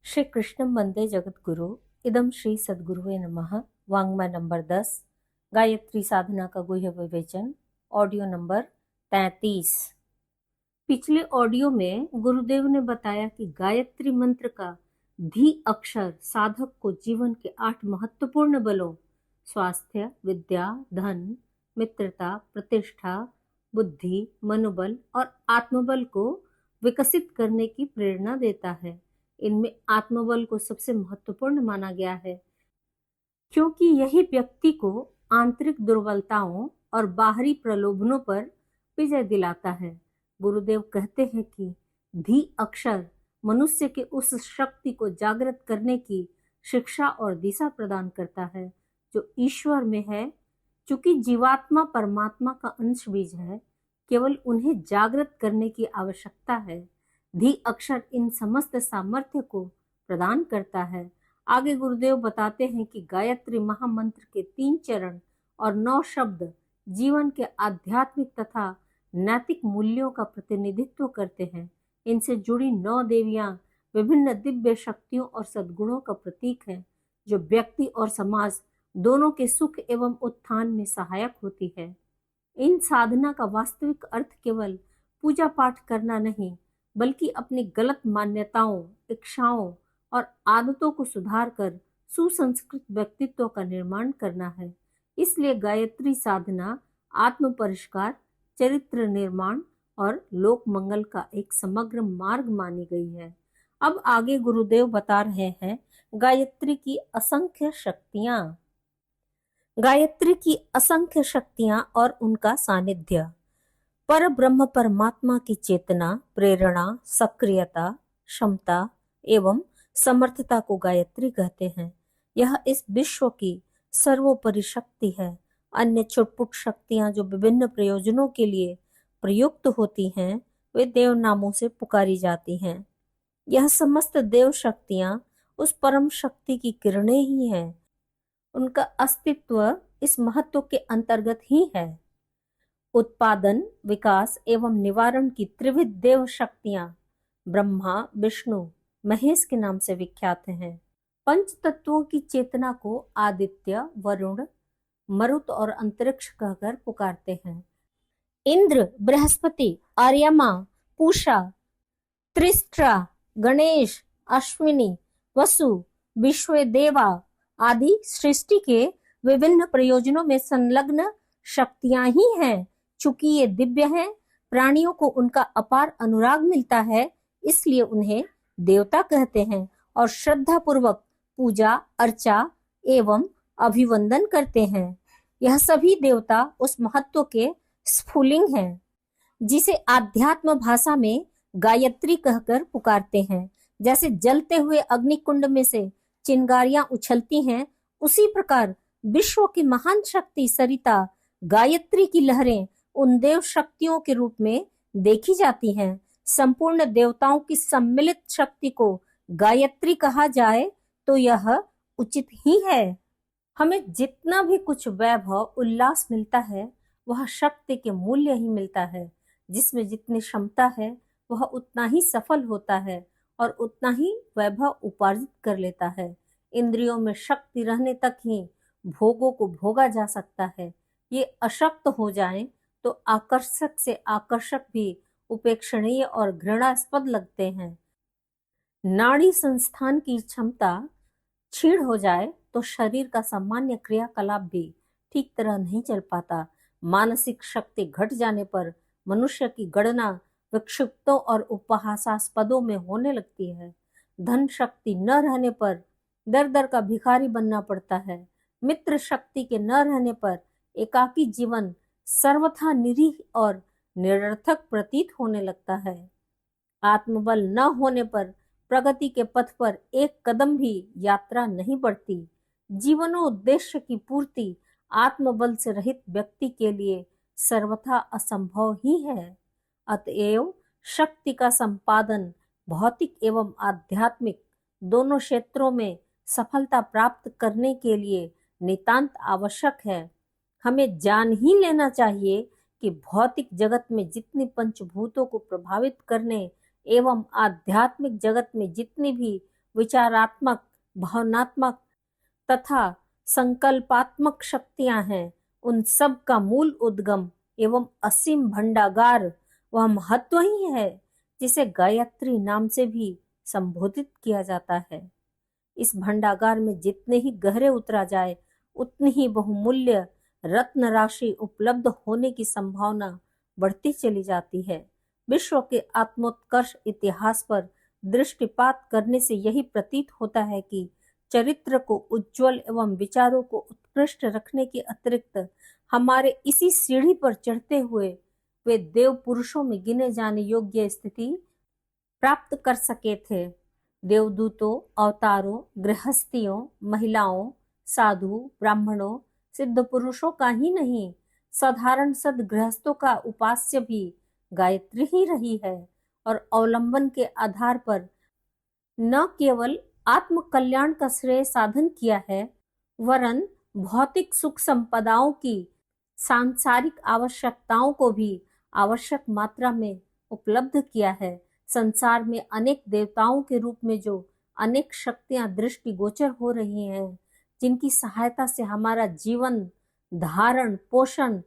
श्री कृष्ण वंदे जगद्गुरु। इदम श्री सद्गुरुवे नमः। वांग्मय नंबर 10, गायत्री साधना का गुह्य विवेचन, ऑडियो नंबर 33। पिछले ऑडियो में गुरुदेव ने बताया कि गायत्री मंत्र का धी अक्षर साधक को जीवन के 8 महत्वपूर्ण बलों स्वास्थ्य, विद्या, धन, मित्रता, प्रतिष्ठा, बुद्धि, मनोबल और आत्मबल को विकसित करने की प्रेरणा देता है। इनमें आत्मबल को सबसे महत्वपूर्ण माना गया है, क्योंकि यही व्यक्ति को आंतरिक दुर्बलताओं और बाहरी प्रलोभनों पर विजय दिलाता है। गुरुदेव कहते हैं कि धी अक्षर मनुष्य के उस शक्ति को जागृत करने की शिक्षा और दिशा प्रदान करता है जो ईश्वर में है। चूंकि जीवात्मा परमात्मा का अंश बीज है, केवल उन्हें जागृत करने की आवश्यकता है। धी अक्षर इन समस्त सामर्थ्य को प्रदान करता है। आगे गुरुदेव बताते हैं कि गायत्री महामंत्र के 3 चरण और 9 शब्द जीवन के आध्यात्मिक तथा नैतिक मूल्यों का प्रतिनिधित्व करते हैं। इनसे जुड़ी 9 देवियां विभिन्न दिव्य शक्तियों और सद्गुणों का प्रतीक है, जो व्यक्ति और समाज दोनों के सुख एवं उत्थान में सहायक होती है। इन साधना का वास्तविक अर्थ केवल पूजा पाठ करना नहीं, बल्कि अपनी गलत मान्यताओं, इच्छाओं और आदतों को सुधार कर सुसंस्कृत व्यक्तित्व का निर्माण करना है। इसलिए गायत्री साधना आत्म परिष्कार, चरित्र निर्माण और लोक मंगल का एक समग्र मार्ग मानी गई है। अब आगे गुरुदेव बता रहे हैं गायत्री की असंख्य शक्तियां। गायत्री की असंख्य शक्तियां और उनका सानिध्य। पर ब्रह्म परमात्मा की चेतना, प्रेरणा, सक्रियता, क्षमता एवं समर्थता को गायत्री कहते हैं। यह इस विश्व की सर्वोपरि शक्ति है। अन्य छुटपुट शक्तियां जो विभिन्न प्रयोजनों के लिए प्रयुक्त होती हैं, वे देव नामों से पुकारी जाती हैं। यह समस्त देव शक्तियां उस परम शक्ति की किरणें ही हैं। उनका अस्तित्व इस महत्व के अंतर्गत ही है। उत्पादन, विकास एवं निवारण की त्रिविध देव शक्तियां ब्रह्मा, विष्णु, महेश के नाम से विख्यात हैं। पंच तत्वों की चेतना को आदित्य, वरुण, मरुत और अंतरिक्ष कहकर पुकारते हैं। इंद्र, बृहस्पति, आर्यमा, पूषा, त्रिष्ट्रा, गणेश, अश्विनी, वसु, विश्वदेवा आदि सृष्टि के विभिन्न प्रयोजनों में संलग्न शक्तियां ही हैं। चूंकि ये दिव्य हैं, प्राणियों को उनका अपार अनुराग मिलता है, इसलिए उन्हें देवता कहते हैं और श्रद्धा पूर्वक पूजा, अर्चा एवं अभिवंदन करते हैं। यह सभी देवता उस महत्व के स्फुलिंग हैं, जिसे आध्यात्म भाषा में गायत्री कहकर पुकारते हैं। जैसे जलते हुए अग्निकुंड में से चिंगारियां उछलती हैं, उसी प्रकार विश्व की महान शक्ति सरिता गायत्री की लहरें उन देव शक्तियों के रूप में देखी जाती हैं। संपूर्ण देवताओं की सम्मिलित शक्ति को गायत्री कहा जाए तो यह उचित ही है। हमें जितना भी कुछ वैभव, उल्लास मिलता है, वह शक्ति के मूल्य ही मिलता है। जिसमें जितनी क्षमता है, वह उतना ही सफल होता है और उतना ही वैभव उपार्जित कर लेता है। इंद्रियों में शक्ति रहने तक ही भोगों को भोगा जा सकता है। ये अशक्त हो जाएं तो आकर्षक से आकर्षक भी उपेक्षणीय और घृणास्पद लगते हैं। नाड़ी संस्थान की क्षमता क्षीण हो जाए तो शरीर का सामान्य क्रियाकलाप भी ठीक तरह नहीं चल पाता। मानसिक शक्ति घट जाने पर मनुष्य की गणना विक्षिप्तों और उपहासास्पदों में होने लगती है। धन शक्ति न रहने पर दर दर का भिखारी बनना पड़ता है। मित्र शक्ति के न रहने पर एकाकी जीवन सर्वथा निरीह और निरर्थक प्रतीत होने लगता है। आत्मबल न होने पर प्रगति के पथ पर एक कदम भी यात्रा नहीं बढ़ती। जीवनोद्देश्य की पूर्ति आत्मबल से रहित व्यक्ति के लिए सर्वथा असंभव ही है। अतएव शक्ति का संपादन भौतिक एवं आध्यात्मिक दोनों क्षेत्रों में सफलता प्राप्त करने के लिए नितांत आवश्यक है। हमें जान ही लेना चाहिए कि भौतिक जगत में जितनी पंचभूतों को प्रभावित करने एवं आध्यात्मिक जगत में जितनी भी विचारात्मक, भावनात्मक तथा संकल्पात्मक शक्तियां हैं, उन सब का मूल उद्गम एवं असीम भंडागार वह महत्व ही है जिसे गायत्री नाम से भी संबोधित किया जाता है। इस भंडागार में जितने ही गहरे उतरा जाए उतनी ही बहुमूल्य रत्न राशि उपलब्ध होने की संभावना बढ़ती चली जाती है। विश्व के आत्मोत्कर्ष इतिहास पर दृष्टिपात करने से यही प्रतीत होता है कि चरित्र को उज्जवल एवं विचारों को उत्कृष्ट रखने के अतिरिक्त हमारे इसी सीढ़ी पर चढ़ते हुए वे देव पुरुषों में गिने जाने योग्य स्थिति प्राप्त कर सके थे। देवदूतों, अवतारों, गृहस्थियों, महिलाओं, साधु, ब्राह्मणों, सिद्ध पुरुषों का ही नहीं, साधारण सद्गृहस्थों का उपास्य भी गायत्री ही रही है और अवलंबन के आधार पर न केवल आत्म कल्याण का श्रेय साधन किया है, वरन भौतिक सुख संपदाओं की सांसारिक आवश्यकताओं को भी आवश्यक मात्रा में उपलब्ध किया है। संसार में अनेक देवताओं के रूप में जो अनेक शक्तियां दृष्टिगोचर हो रही हैं, जिनकी सहायता से हमारा जीवन धारण, पोषण,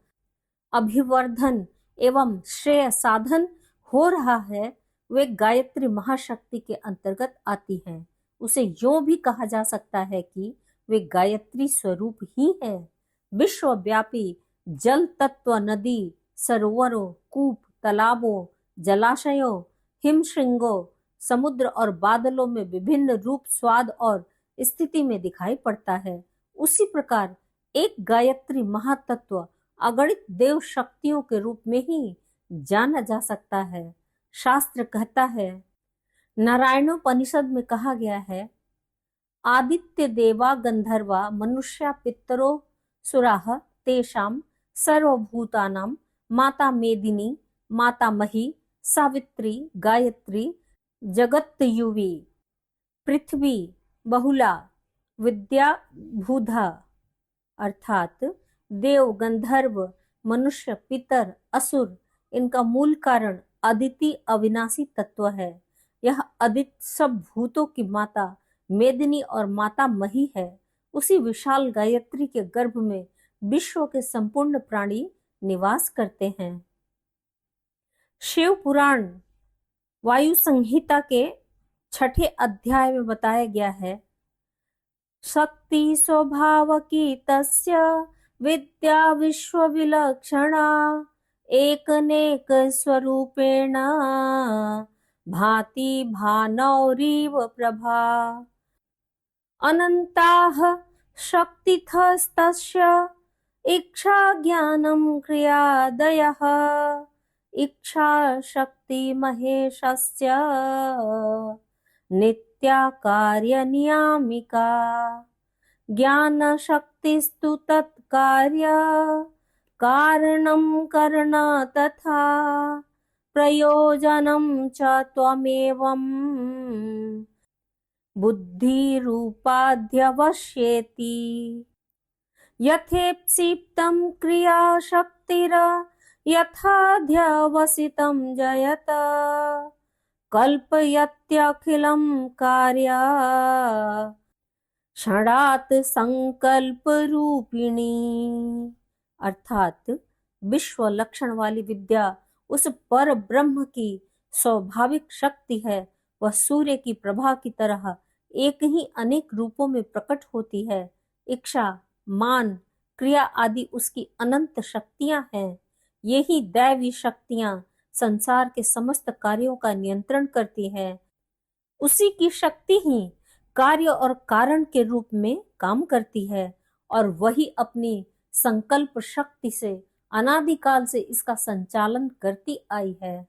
अभिवर्धन एवं श्रेय साधन हो रहा है, वे गायत्री महाशक्ति के अंतर्गत आती हैं। उसे यूं भी कहा जा सकता है कि वे गायत्री स्वरूप ही है। विश्वव्यापी जल तत्व, नदी, सरोवरों, कूप, तालाबों, जलाशयों, हिमशृंगों, समुद्र और बादलों में विभिन्न रूप, स्वाद और स्थिति में दिखाई पड़ता है। उसी प्रकार एक गायत्री महातत्व अगणित देव शक्तियों के रूप में ही जाना जा सकता है। शास्त्र कहता है, नारायणोपनिषद में कहा गया है, आदित्य देवा गंधर्वा मनुष्या पितरो सुराः तेषां सर्वभूतानां माता मेदिनी माता मही सावित्री गायत्री जगत्युवी पृथ्वी बहुला विद्या भूधा। अर्थात देव, गंधर्व, मनुष्य, पितर, असुर, इनका मूल कारण अदिति अविनाशी तत्व है। यह अदिति सब भूतों की माता मेदिनी और माता मही है। उसी विशाल गायत्री के गर्भ में विश्व के संपूर्ण प्राणी निवास करते हैं। शिव पुराण वायु संहिता के 6ठे अध्याय में बताया गया है, शक्ति स्वभावकी तस्य विद्या विश्व विलक्षणा एकनेक स्वरूपेण भाति भानौरिव प्रभा अनंताः शक्तिथस्तस्य इच्छा ज्ञानं क्रियादयः इच्छा शक्ति महेशस्य नित्या कार्य नियामिका ज्ञान शक्तिस्तु तत्कार्य कारणं करण तथा प्रयोजनं च त्वमेवं बुद्धिरूपाध्यवश्येति यथेप्सितं क्रियाशक्तिर यथाध्यवसितं जयत कल्पयत्यखिलं कार्य षडात् संकल्प रूपिणी। अर्थात विश्व लक्षण वाली विद्या उस पर ब्रह्म की स्वाभाविक शक्ति है। वह सूर्य की प्रभा की तरह एक ही अनेक रूपों में प्रकट होती है। इच्छा, मान, क्रिया आदि उसकी अनंत शक्तियां हैं। यही दैवी शक्तियां संसार के समस्त कार्यों का नियंत्रण करती हैं। उसी की शक्ति ही कार्य और कारण के रूप में काम करती है और वही अपनी संकल्प शक्ति से अनादिकाल से इसका संचालन करती आई है।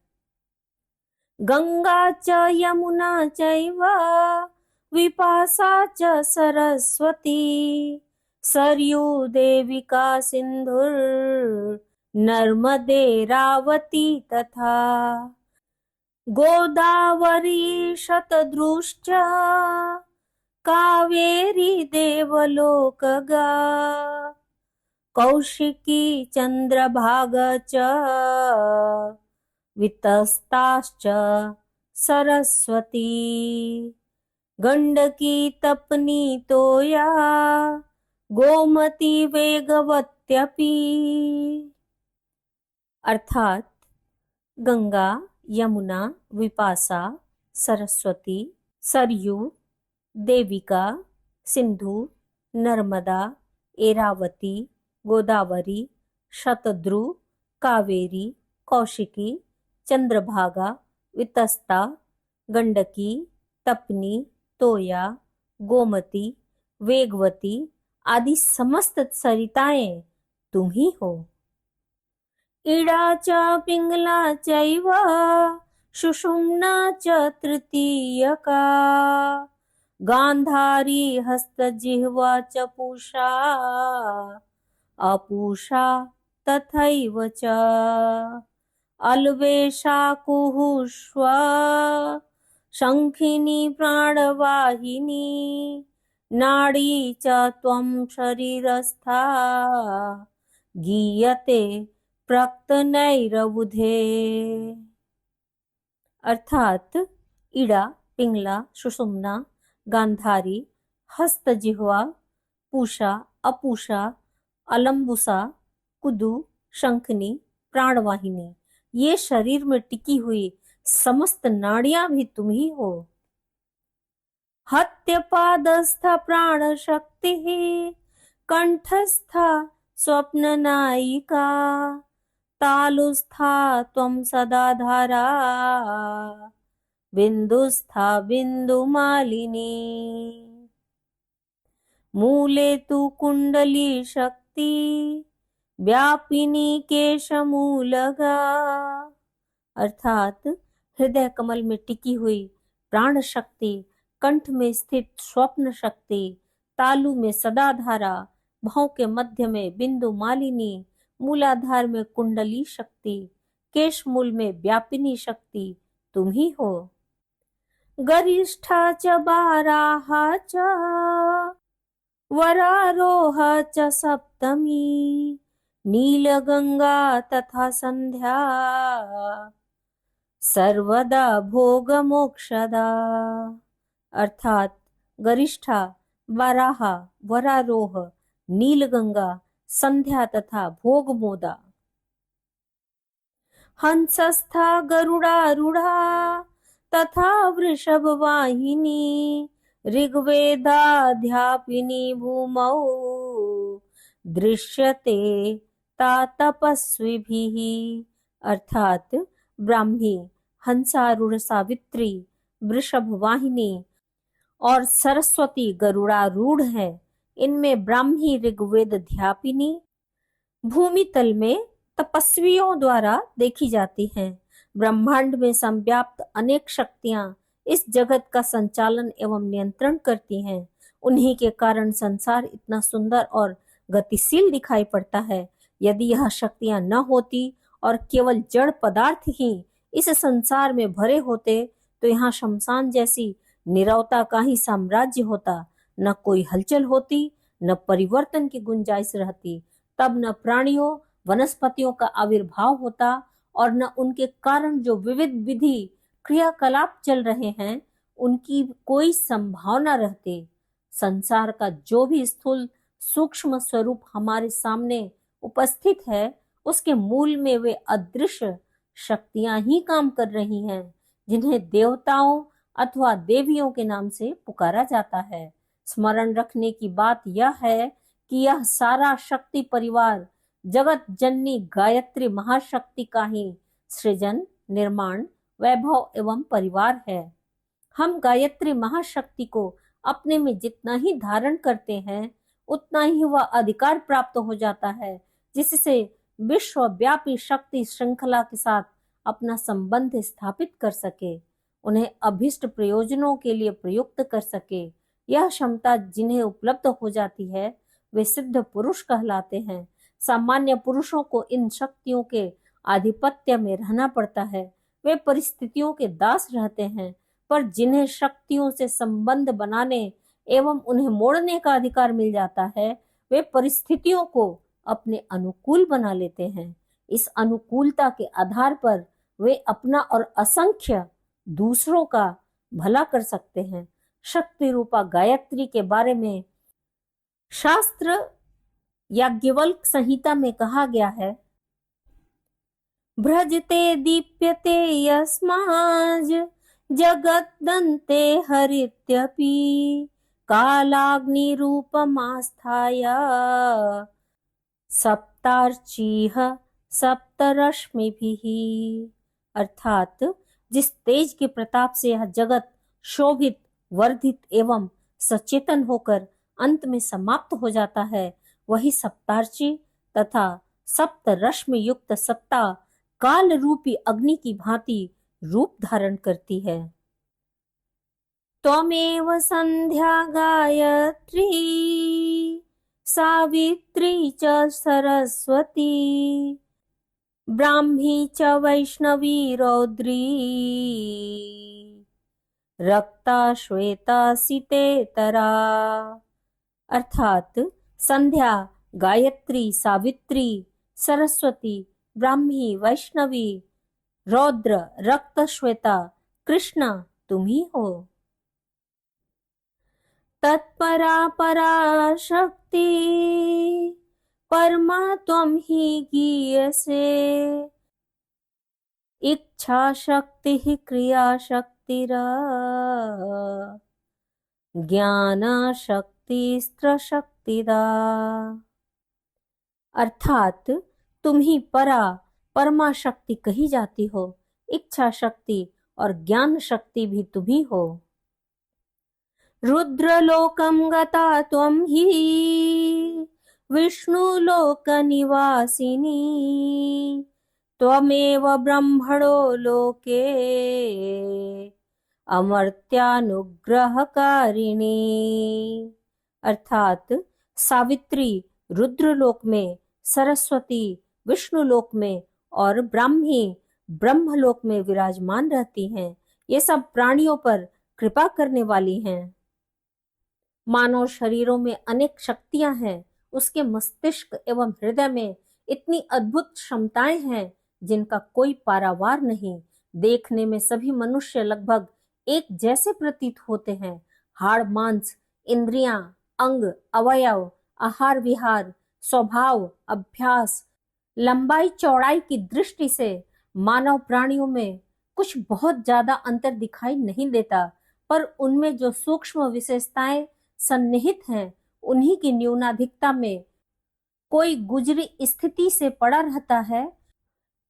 गंगा च यमुना चैव विपाशा च सरस्वती सरयू देविका सिंधुर नर्मदे रावती तथा गोदावरी शतद्रुश्च कावेरी देवलोकगा कौशिकी चंद्रभागा च वितस्ताश्च सरस्वती गंडकी तपनी तोया, गोमती वेगवत्यपि। अर्थात गंगा, यमुना, विपासा, सरस्वती, सरयू, देविका, सिंधु, नर्मदा, एरावती, गोदावरी, शतद्रु, कावेरी, कौशिकी, चंद्रभागा, वितस्ता, गंडकी, तपनी, तोया, गोमती, वेगवती आदि समस्त सरिताएं तुम ही हो। इड़ा च पिंगला चैव, सुषुम्ना च तृतीयका, गांधारी हस्तजिह्वा च पूषा, अपूषा तथैव च। अल्वेशा कुहुष्व, शंखिनी प्राणवाहिनी, नाड़ी च त्वं शरीरस्था, गीयते प्रक्तनैरवुधे। अर्थात इड़ा, पिंगला, सुषुम्ना, गांधारी, हस्तजिह्वा, पूषा, अपूषा, अलम्बुसा, कुदु, शंखनी, प्राणवाहिनी, ये शरीर में टिकी हुई समस्त नाड़ियां भी तुम ही हो। हत्यपादस्थ प्राण शक्ति, कंठस्था स्वप्न नायिका, तालुस्था त्वं सदा धारा, बिंदुस्था बिंदु मालिनी। मूले तु कुंडली शक्ति, व्यापिनी केशमूलगा। अर्थात हृदय कमल में टिकी हुई प्राण शक्ति, कंठ में स्थित स्वप्न शक्ति, तालु में सदाधारा, भौं के मध्य में बिंदु मालिनी, मूलाधार में कुंडली शक्ति, केश मूल में व्यापिनी शक्ति तुम ही हो। गरिष्ठा च बाराहा च, वरारोह च सप्तमी, नीलगंगा तथा संध्या, सर्वदा भोग मोक्षदा। अर्थात गरिष्ठा, वाराहा, वरारोह, नीलगंगा, संध्या तथा भोग मोदा। हंसस्था गरुड़ारूढ़ा, तथा वृषभ वाहिनी, ऋग्वेदाध्यापिनी भूमौ, दृश्यते ता तपस्विभिः। अर्थात ब्राह्मी, हंसारूढ़ सावित्री, वृषभ वाहिनी और सरस्वती गरुड़ारूढ़ है। इनमें ब्राह्मी ऋग्वेद ध्यापिनी भूमि तल में तपस्वियों द्वारा देखी जाती हैं। ब्रह्मांड में संव्याप्त अनेक शक्तियां इस जगत का संचालन एवं नियंत्रण करती हैं। उन्हीं के कारण संसार इतना सुंदर और गतिशील दिखाई पड़ता है। यदि यह शक्तियां न होती और केवल जड़ पदार्थ ही इस संसार में भरे होते तो यहाँ शमशान जैसी नीरवता का ही साम्राज्य होता। न कोई हलचल होती, न परिवर्तन की गुंजाइश रहती। तब न प्राणियों वनस्पतियों का आविर्भाव होता और न उनके कारण जो विविध विधि क्रियाकलाप चल रहे हैं उनकी कोई संभावना रहती। संसार का जो भी स्थूल सूक्ष्म स्वरूप हमारे सामने उपस्थित है उसके मूल में वे अदृश्य शक्तियां ही काम कर रही हैं, जिन्हें देवताओं अथवा देवियों के नाम से पुकारा जाता है। स्मरण रखने की बात यह है कि यह सारा शक्ति परिवार जगत जननी गायत्री महाशक्ति का ही सृजन, निर्माण, वैभव एवं परिवार है। हम गायत्री महाशक्ति को अपने में जितना ही धारण करते हैं उतना ही वह अधिकार प्राप्त हो जाता है, जिससे विश्वव्यापी शक्ति श्रृंखला के साथ अपना संबंध स्थापित कर सके, उन्हें अभिष्ट प्रयोजनों के लिए प्रयुक्त कर सके। यह क्षमता जिन्हें उपलब्ध हो जाती है वे सिद्ध पुरुष कहलाते हैं। सामान्य पुरुषों को इन शक्तियों के आधिपत्य में रहना पड़ता है। वे परिस्थितियों के दास रहते हैं, पर जिन्हें शक्तियों से संबंध बनाने एवं उन्हें मोड़ने का अधिकार मिल जाता है वे परिस्थितियों को अपने अनुकूल बना लेते हैं। इस अनुकूलता के आधार पर वे अपना और असंख्य दूसरों का भला कर सकते हैं। शक्ति रूपा गायत्री के बारे में शास्त्र याज्ञवल्क संहिता में कहा गया है, भ्रजते दीप्यते यस्माज जगद्दन्ते हरित्यपि कालाग्निरूपमास्थाय सप्तार्चीह सप्तरश्मिभिः। अर्थात जिस तेज के प्रताप से यह जगत शोभित, वर्धित एवं सचेतन होकर अंत में समाप्त हो जाता है, वही सप्तार्ची तथा सप्त रश्मि युक्त सत्ता काल रूपी अग्नि की भांति रूप धारण करती है। त्वमेव संध्या गायत्री सावित्री च सरस्वती ब्राह्मी च वैष्णवी रौद्री रक्ता श्वेता सितेतरा। अर्थात संध्या, गायत्री, सावित्री, सरस्वती, ब्राह्मी, वैष्णवी, रौद्र, रक्त श्वेता, कृष्ण तुम ही हो। तत्परा पराशक्ति परमा त्वं हि गीयसे इच्छा शक्ति क्रिया शक्तिरा ज्ञान शक्ति स्त्र शक्तिदा। अर्थात तुम ही परमा शक्ति कही जाती हो, इच्छा शक्ति और ज्ञान शक्ति भी तुम ही हो। रुद्रलोकं गता त्वं हि विष्णुलोक निवासिनी त्वमेव ब्रह्मणो लोके अमर्त्यानुग्रहकारिणी। अर्थात सावित्री रुद्रलोक में, सरस्वती विष्णुलोक में और ब्राह्मी ब्रह्मलोक में विराजमान रहती हैं। ये सब प्राणियों पर कृपा करने वाली हैं। मानव शरीरों में अनेक शक्तियां हैं, उसके मस्तिष्क एवं हृदय में इतनी अद्भुत क्षमताएं हैं जिनका कोई पारावार नहीं। देखने में सभी मनुष्य लगभग एक जैसे प्रतीत होते हैं। हाड़ मांस, इंद्रियां, अंग, अवयव, आहार विहार, स्वभाव, अभ्यास, लंबाई चौड़ाई की दृष्टि से मानव प्राणियों में कुछ बहुत ज्यादा अंतर दिखाई नहीं देता, पर उनमें जो सूक्ष्म विशेषताएं सन्निहित हैं, उन्हीं की न्यूनाधिकता में कोई गुजरी स्थिति से पड़ा रहता है,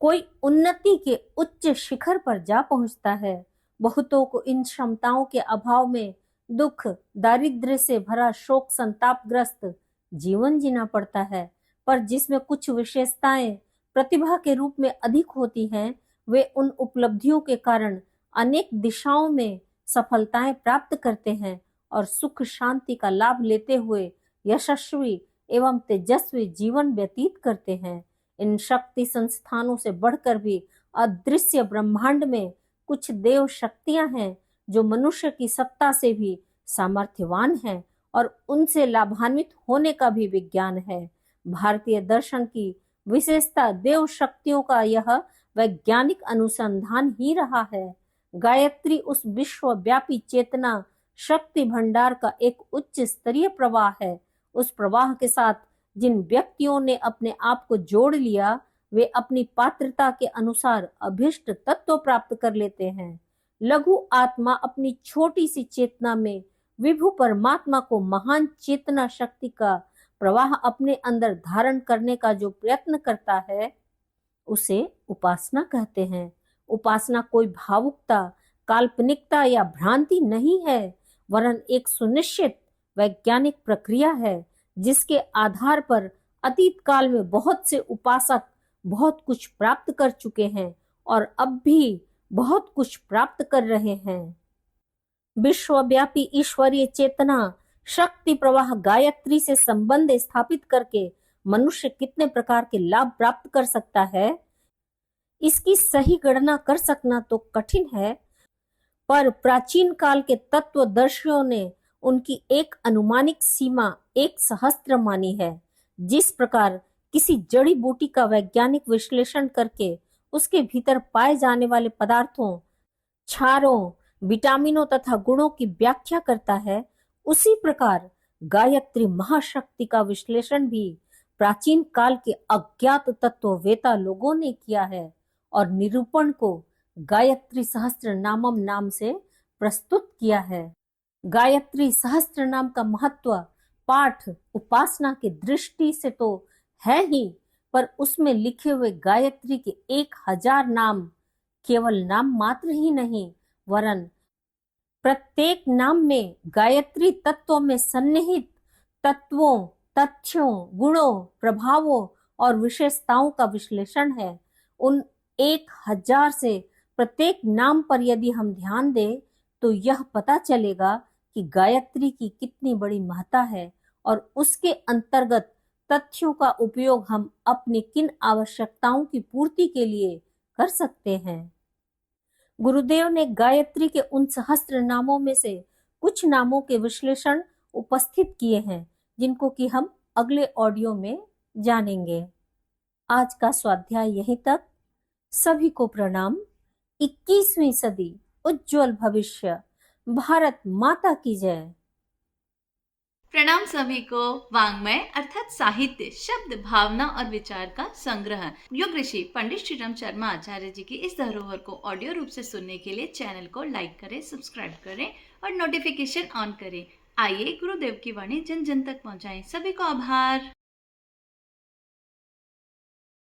कोई उन्नति के उच्च शिखर पर जा पहुंचता है। बहुतों को इन क्षमताओं के अभाव में दुख, दारिद्र्य से भरा शोक संतापग्रस्त जीवन जीना पड़ता है। पर जिसमें कुछ विशेषताएं प्रतिभा के रूप में अधिक होती हैं, वे उन उपलब्धियों के कारण अनेक दिशाओं में सफलताएं प्राप्त करते हैं और सुख शांति का लाभ लेते हुए यशस्वी एवं तेजस्वी जीवन व्यतीत करते हैं। इन शक्ति संस्थानों से बढ़कर भी अदृश्य ब्रह्मांड में कुछ देव शक्तियां हैं जो मनुष्य की सत्ता से भी सामर्थ्यवान हैं और उनसे लाभान्वित होने का भी विज्ञान है। भारतीय दर्शन की विशेषता देव शक्तियों का यह वैज्ञानिक अनुसंधान ही रहा है। गायत्री उस विश्वव्यापी चेतना शक्ति भंडार का एक उच्च स्तरीय प्रवाह है। उस प्रवाह के साथ जिन व्यक्तियों ने अपने आप को जोड़ लिया, वे अपनी पात्रता के अनुसार अभीष्ट तत्व प्राप्त कर लेते हैं। लघु आत्मा अपनी छोटी सी चेतना में विभु परमात्मा को महान चेतना शक्ति का प्रवाह अपने अंदर धारण करने का जो प्रयत्न करता है, उसे उपासना कहते हैं। उपासना कोई भावुकता, काल्पनिकता या भ्रांति नहीं है, वरन एक सुनिश्चित वैज्ञानिक प्रक्रिया है जिसके आधार पर अतीत काल में बहुत से उपासक बहुत कुछ प्राप्त कर चुके हैं और अब भी बहुत कुछ प्राप्त कर रहे हैं। विश्वव्यापी ईश्वरीय चेतना शक्ति प्रवाह गायत्री से संबंध स्थापित करके मनुष्य कितने प्रकार के लाभ प्राप्त कर सकता है, इसकी सही गणना कर सकना तो कठिन है, पर प्राचीन काल के तत्वदर्शियों ने उनकी एक अनुमानिक सीमा 1 सहस्त्र मानी है। जिस प्रकार किसी जड़ी बूटी का वैज्ञानिक विश्लेषण करके उसके भीतर पाए जाने वाले पदार्थों, क्षारों, विटामिनों तथा गुणों की व्याख्या करता है, उसी प्रकार गायत्री महाशक्ति का विश्लेषण भी प्राचीन काल के अज्ञात तत्ववेता लोगों ने किया है और निरूपण को गायत्री सहस्त्र नामम नाम से प्रस्तुत किया है। गायत्री सहस्त्र नाम का महत्व पाठ उपासना की दृष्टि से तो है ही, पर उसमें लिखे हुए गायत्री के 1000 नाम केवल नाम मात्र ही नहीं, वरन प्रत्येक नाम में गायत्री तत्वों में सन्निहित तत्वों, तथ्यों, गुणों, प्रभावों और विशेषताओं का विश्लेषण है। उन 1000 से प्रत्येक नाम पर यदि हम ध्यान दें तो यह पता चलेगा कि गायत्री की कितनी बड़ी महत्ता है और उसके अंतर्गत तथ्यों का उपयोग हम अपनी किन आवश्यकताओं की पूर्ति के लिए कर सकते हैं। गुरुदेव ने गायत्री के उन सहस्त्र नामों में से कुछ नामों के विश्लेषण उपस्थित किए हैं, जिनको कि हम अगले ऑडियो में जानेंगे। आज का स्वाध्याय यहीं तक। सभी को प्रणाम। 21वीं सदी उज्जवल भविष्य। भारत माता की जय। प्रणाम सभी को। वाङ्मय अर्थात साहित्य, शब्द, भावना और विचार का संग्रह योग ऋषि पंडित श्रीराम शर्मा आचार्य जी की इस धरोहर को ऑडियो रूप से सुनने के लिए चैनल को लाइक करें, सब्सक्राइब करें और नोटिफिकेशन ऑन करें। आइए गुरुदेव की वाणी जन जन तक पहुंचाएं। सभी को आभार।